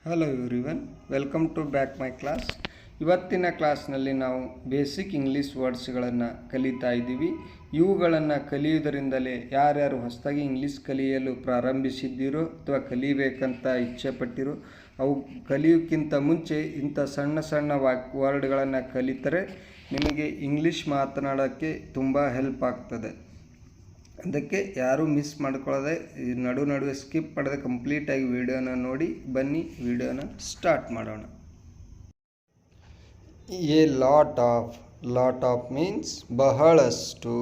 Hello everyone, welcome to back my class. ಇವತ್ತಿನ ಕ್ಲಾಸ್ನಲ್ಲಿ ನಾವು ಬೇಸಿಕ್ ಇಂಗ್ಲೀಷ್ ವರ್ಡ್ಸ್ಗಳನ್ನು ಕಲಿತಾ ಇದ್ದೀವಿ. ಇವುಗಳನ್ನು ಕಲಿಯುವುದರಿಂದಲೇ ಯಾರ್ಯಾರು ಹೊಸದಾಗಿ ಇಂಗ್ಲೀಷ್ ಕಲಿಯಲು ಪ್ರಾರಂಭಿಸಿದ್ದೀರೋ ಅಥವಾ ಕಲಿಬೇಕಂತ ಇಚ್ಛೆ ಪಟ್ಟಿರೋ ಅವು ಕಲಿಯೋಕ್ಕಿಂತ ಮುಂಚೆ ಇಂಥ ಸಣ್ಣ ಸಣ್ಣ ವರ್ಡ್ಗಳನ್ನು ಕಲಿತರೆ ನಿಮಗೆ ಇಂಗ್ಲೀಷ್ ಮಾತನಾಡೋಕ್ಕೆ ತುಂಬ ಹೆಲ್ಪ್ ಆಗ್ತದೆ. ಅದಕ್ಕೆ ಯಾರೂ ಮಿಸ್ ಮಾಡ್ಕೊಳ್ಳದೆ ನಡುವೆ ಸ್ಕಿಪ್ ಮಾಡದೆ ಕಂಪ್ಲೀಟಾಗಿ ವಿಡಿಯೋನ ನೋಡಿ ಬನ್ನಿ. ವಿಡಿಯೋನ ಸ್ಟಾರ್ಟ್ ಮಾಡೋಣ. ಎ ಲಾಟ್ ಆಫ್ ಮೀನ್ಸ್ ಬಹಳಷ್ಟು.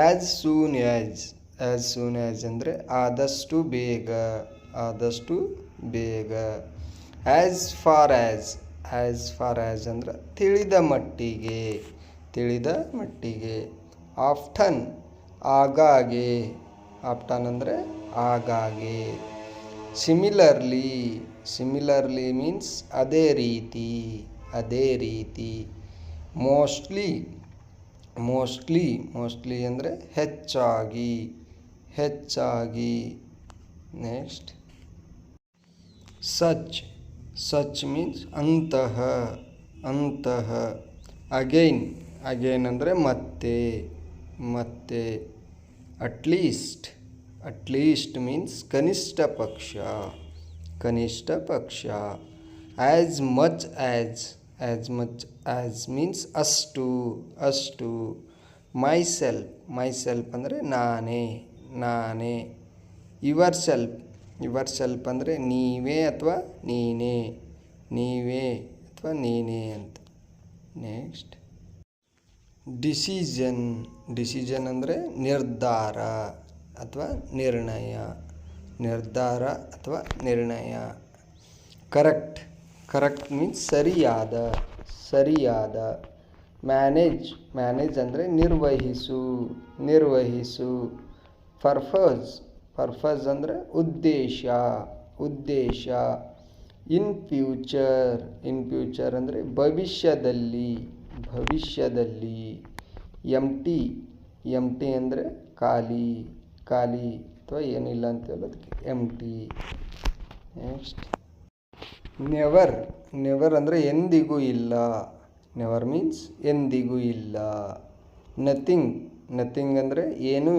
ಆ್ಯಸ್ ಸೂನ್ ಆ್ಯಸ್ ಅಂದರೆ ಆದಷ್ಟು ಬೇಗ. ಆ್ಯಸ್ ಫಾರ್ ಆ್ಯಸ್ ಅಂದರೆ ತಿಳಿದ ಮಟ್ಟಿಗೆ. ಆಫ್ಟನ್ ಆಗಾಗ್ಗೆ. ಆಫ್ಟನ್ ಅಂದರೆ ಆಗಾಗ್ಗೆ. ಸಿಮಿಲರ್ಲಿ ಮೀನ್ಸ್ ಅದೇ ರೀತಿ. ಮೋಸ್ಟ್ಲಿ ಅಂದರೆ ಹೆಚ್ಚಾಗಿ. ನೆಕ್ಸ್ಟ್ ಸಚ್ ಮೀನ್ಸ್ ಅಂತಹ. ಅಗೈನ್ ಅಂದರೆ ಮತ್ತೆ. ಅಟ್ಲೀಸ್ಟ್ ಮೀನ್ಸ್ ಕನಿಷ್ಠ ಪಕ್ಷ. ಆ್ಯಸ್ ಮಚ್ ಆ್ಯಸ್ ಮೀನ್ಸ್ ಅಷ್ಟು. ಮೈಸೆಲ್ಫ್ ಅಂದರೆ ನಾನೇ. ಯುವರ್ ಸೆಲ್ಫ್ ಅಂದರೆ ನೀವೇ ಅಥವಾ ನೀನೇ ಅಂತ. ನೆಕ್ಸ್ಟ್ ಡಿಸಿಷನ್ ಅಂದರೆ ನಿರ್ಧಾರ ಅಥವಾ ನಿರ್ಣಯ. ಕರೆಕ್ಟ್ ಮೀನ್ಸ್ ಸರಿಯಾದ. ಮ್ಯಾನೇಜ್ ಅಂದರೆ ನಿರ್ವಹಿಸು. ಪರ್ಪಸ್ ಅಂದರೆ ಉದ್ದೇಶ. ಇನ್ ಫ್ಯೂಚರ್ ಅಂದರೆ ಭವಿಷ್ಯದಲ್ಲಿ. ಎಂಟಿ ಅಂದರೆ ಖಾಲಿ ಅಥವಾ ಏನಿಲ್ಲ ಅಂತ ಹೇಳೋದಕ್ಕೆ ಎಂಟಿ. ನೆಕ್ಸ್ಟ್ ನೆವರ್ ಅಂದರೆ ಎಂದಿಗೂ ಇಲ್ಲ. ನೆವರ್ ಮೀನ್ಸ್ ಎಂದಿಗೂ ಇಲ್ಲ. ನಥಿಂಗ್ ಅಂದರೆ ಏನೂ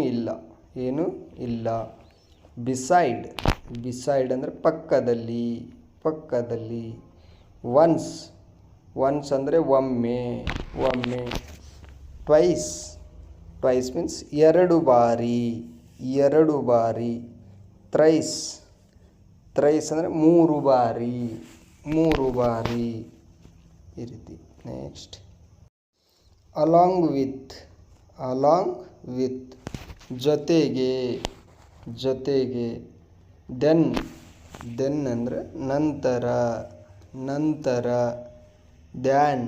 ಇಲ್ಲ. ಬಿಸೈಡ್ ಅಂದರೆ ಪಕ್ಕದಲ್ಲಿ. ಒನ್ಸ್ ಅಂದರೆ ಒಮ್ಮೆ. ಟ್ವೈಸ್ ಮೀನ್ಸ್ ಎರಡು ಬಾರಿ. ಥ್ರೈಸ್ ಅಂದರೆ ಮೂರು ಬಾರಿ ಈ ರೀತಿ. ನೆಕ್ಸ್ಟ್ ಅಲಾಂಗ್ ವಿತ್ ಜೊತೆಗೆ. ದೆನ್ ಅಂದರೆ ನಂತರ. ದ್ಯಾನ್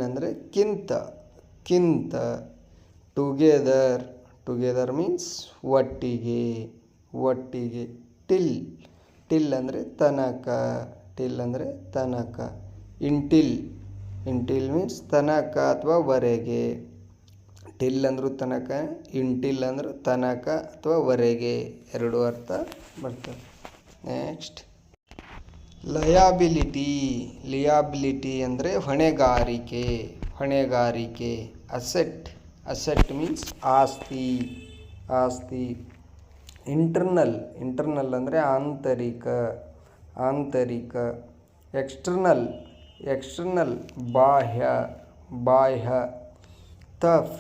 ಅಂದರೆ ಕಿಂತ. ಟುಗೆದರ್ ಮೀನ್ಸ್ ಒಟ್ಟಿಗೆ. ಟಿಲ್ ಅಂದರೆ ತನಕ. ಇಂಟಿಲ್ ಮೀನ್ಸ್ ತನಕ ಅಥವಾ ವರೆಗೆ. ಟಿಲ್ ಅಂದರೂ ತನಕ, ಇಂಟಿಲ್ ಅಂದರೂ ತನಕ ಅಥವಾ ವರೆಗೆ, ಎರಡು ಅರ್ಥ ಬರ್ತದೆ. ನೆಕ್ಸ್ಟ್ ಲಯಾಬಿಲಿಟಿ ಅಂದರೆ ಹೊಣೆಗಾರಿಕೆ. ಅಸೆಟ್ ಮೀನ್ಸ್ ಆಸ್ತಿ. ಇಂಟರ್ನಲ್ ಅಂದರೆ ಆಂತರಿಕ. ಎಕ್ಸ್ಟರ್ನಲ್ ಬಾಹ್ಯ. ಟಫ್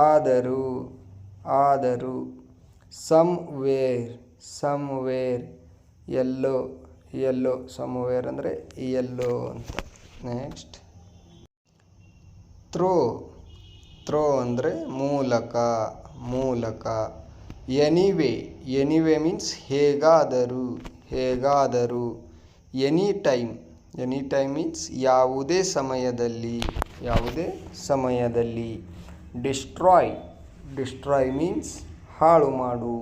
ಆದರೂ. ಸಮ್ವೇರ್ ಎಲ್ಲೋ ಸಮ್ವೇರ್ ಅಂದರೆ ಎಲ್ಲೋ ಅಂತ. ನೆಕ್ಸ್ಟ್ ಥ್ರೋ ಅಂದರೆ ಮೂಲಕ. ಎನಿವೇ ಮೀನ್ಸ್ ಹೇಗಾದರೂ. ಎನಿ ಟೈಮ್ ಮೀನ್ಸ್ ಯಾವುದೇ ಸಮಯದಲ್ಲಿ. ಡಿಸ್ಟ್ರಾಯ್ ಮೀನ್ಸ್ ಹಾಳು ಮಾಡು.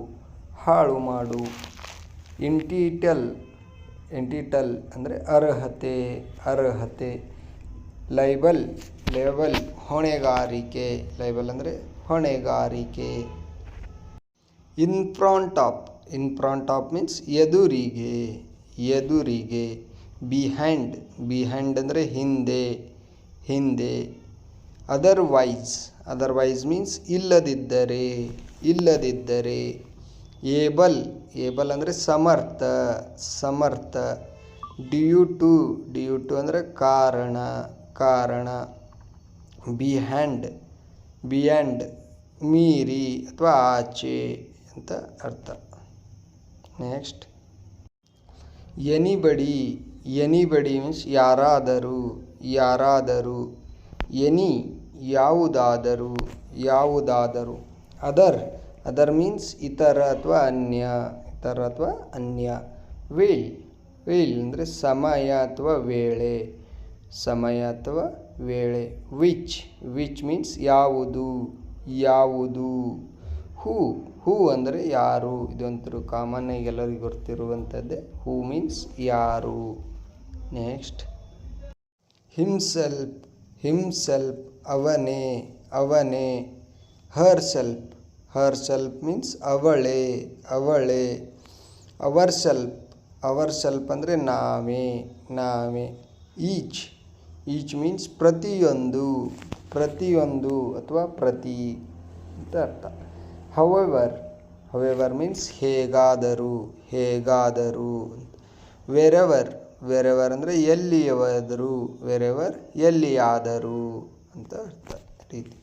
ಎಂಟಿಟಲ್ ಅಂದರೆ ಅರ್ಹತೆ. ಲೈಬಲ್ ಹೊಣೆಗಾರಿಕೆ. In front in front of means ಎದುರಿಗೆ, ಎದುರಿಗೆ. ಬಿಹೈಂಡ್, ಬಿಹೈಂಡ್ ಅಂದರೆ ಹಿಂದೆ, ಹಿಂದೆ. ಅದರ್ವೈಸ್, ಅದರ್ವೈಸ್ ಮೀನ್ಸ್ ಇಲ್ಲದಿದ್ದರೆ, ಇಲ್ಲದಿದ್ದರೆ. ಏಬಲ್, ಏಬಲ್ ಅಂದರೆ ಸಮರ್ಥ, ಸಮರ್ಥ. ಡ್ಯೂ ಟು, ಡ್ಯೂ ಟು ಅಂದರೆ ಕಾರಣ, ಕಾರಣ. ಬಿಹ್ಯಾಂಡ್, ಬಿಯಾಂಡ್ ಮೀರಿ ಅಥವಾ ಆಚೆ ಅಂತ ಅರ್ಥ. ನೆಕ್ಸ್ಟ್ ಎನಿಬಡಿ, ಎನಿಬಡಿ ಮೀನ್ಸ್ ಯಾರಾದರೂ, ಯಾರಾದರೂ. ಎನಿ ಯಾವುದಾದರೂ, ಯಾವುದಾದರೂ. ಅದರ್, ಅದರ್ ಮೀನ್ಸ್ ಇತರ ಅಥವಾ ಅನ್ಯ, ಇತರ ಅಥವಾ ಅನ್ಯ. ವೇಲ್, ವೇಲ್ ಅಂದರೆ ಸಮಯ ಅಥವಾ ವೇಳೆ, ಸಮಯ ಅಥವಾ ವೇಳೆ. ವಿಚ್, ವಿಚ್ ಮೀನ್ಸ್ ಯಾವುದು, ಯಾವುದು. ಹೂ, ಹೂ ಅಂದರೆ ಯಾರು. ಇದೊಂಥರ ಕಾಮನ್ ಆಗಿ ಎಲ್ಲರಿಗೂ ಗೊತ್ತಿರುವಂಥದ್ದೇ. ಹೂ ಮೀನ್ಸ್ ಯಾರು. ನೆಕ್ಸ್ಟ್ ಹಿಮ್ಸೆಲ್ಫ್, ಹಿಮ್ಸೆಲ್ಫ್ ಅವನೇ, ಅವನೇ. ಹರ್ ಸೆಲ್ಫ್, ಹರ್ ಸೆಲ್ಫ್ ಮೀನ್ಸ್ ಅವಳೇ, ಅವಳೇ. ಅವರ್ ಸೆಲ್ಫ್, ಅವರ್ ಸೆಲ್ಫ್ ಅಂದರೆ ನಾವೇ, ನಾವೇ. ಈಚ್, ಈಚ್ ಮೀನ್ಸ್ ಪ್ರತಿಯೊಂದು, ಪ್ರತಿಯೊಂದು ಅಥವಾ ಪ್ರತಿ ಅಂತ ಅರ್ಥ. ಹವೆವರ್, ಹವೆವರ್ ಮೀನ್ಸ್ ಹೇಗಾದರೂ, ಹೇಗಾದರೂ. ವೆರೆವರ್, ವೆರೆವರ್ ಅಂದರೆ ಎಲ್ಲಿಯಾದರೂ, ವೆರೆವರ್ ಎಲ್ಲಿಯಾದರೂ ಅಂತ ಅರ್ಥ ರೀತಿ.